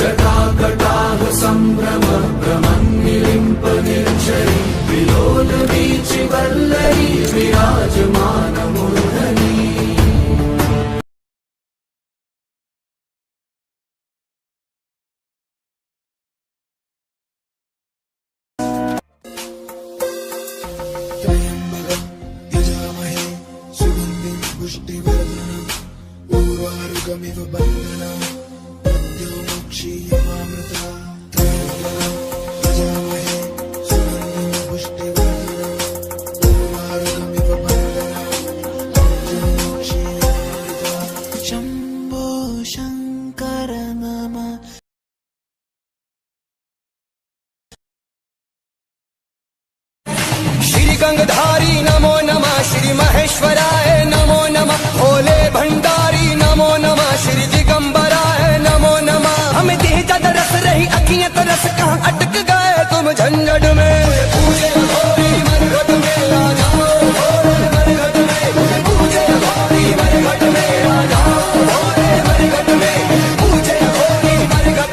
जटाकटाह सम्भ्रम भ्रमन्निलिम्प निर्झरि विलोलवीचि वल्लरी विराजमानमूर्धनि। त्र्यम्बकं यजामहे सुगन्धिं पुष्टिवर्धनम् उर्वारुकमिव बन्धनम् मृत्युं मोक्षीयमामृता। त्र्यम्बकं यजामहे सुगन्धिं पुष्टिवर्धनम् उर्वारुकमिव बन्धनम् मृत्युं मोक्षीयमामृता। शम्भो शङ्कर नमः। श्री गंगधारी नमो नमः, श्री महेश्वराय नमो नमः, भोले भंडारी नमो नमः, श्री दिगंबराय नमो नमः। हमें देह ज्यादा रस रही अखियां तरस कहाँ अटक गए तुम झंझट में। पूजे भोरी मरघट में आ जाओ, भोले मरघट में पूजे भोरी मरघट में आ जाओ, भोले मरघट में पूजे भोरी मरघट।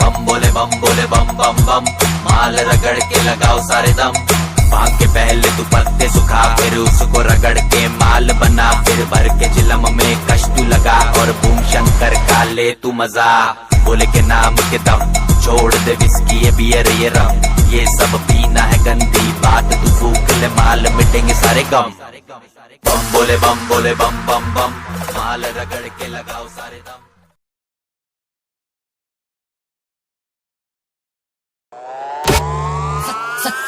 बम बोले बम बम बम, माल रगड़ के लगाओ सारे दम। भाग के पहले तू पत्ते सुखा, फिर उसको रगड़ के माल बना, फिर भर के चिलम में कष्टू लगा और बूम शंकर का ले तू मजा। बोले के नाम के दम छोड़ दे विस्की ये बियर ये रम, ये सब पीना है गंदी बात, तू फूक ले माल मिटेंगे सारे गम। बम बोले बम बम बम, माल रगड़ के लगाओ सारे दम।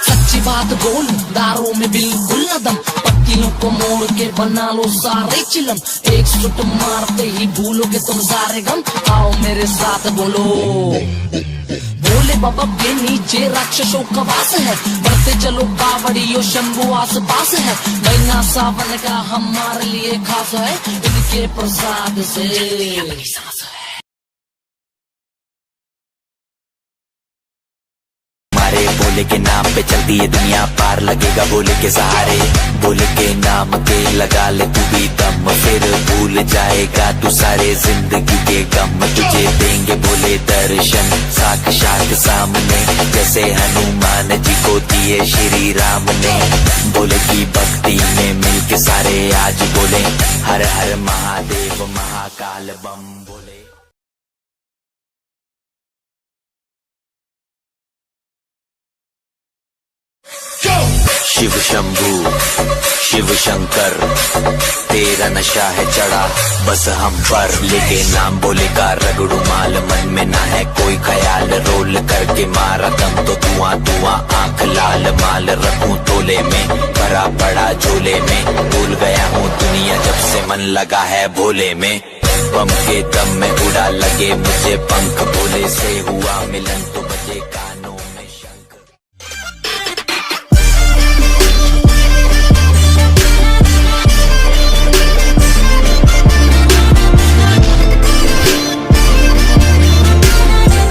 सच्ची बात बोल दारू में बिल्कुल न दम, पत्तियों को मोड़ के बना लो सारे चिलम, एक सुट मारते ही भूलोगे तुम सारे गम। आओ मेरे साथ बोलो भोले बाबा के नीचे राक्षसों का वास है, बढ़ते चलो कावड़ियों शंभु आस पास है। महीना सावन का हमारे लिए खास है, इनके प्रसाद से सांस है। बोले के नाम पे चलती है दुनिया पार, लगेगा बोले के सहारे, बोले के नाम के लगा ले तू भी दम, फिर भूल जाएगा तू सारे जिंदगी के गम। तुझे देंगे बोले दर्शन साक्षात सामने, जैसे हनुमान जी को दिए श्री राम ने। बोले की भक्ति में मिलके सारे आज बोले हर हर महादेव महाकाल बम बोले। शिव शंभू शिव शंकर तेरा नशा है चढ़ा बस हम पर, लेके नाम बोले का रगड़ू माल, मन में ना है कोई ख्याल, रोल करके मारा दम तो धुआं धुआं आंख लाल, माल रखूं तोले में भरा पड़ा झोले में, भूल गया हूँ दुनिया जब से मन लगा है भोले में। बम के दम में उड़ा लगे मुझे पंख, भोले से हुआ मिलन तो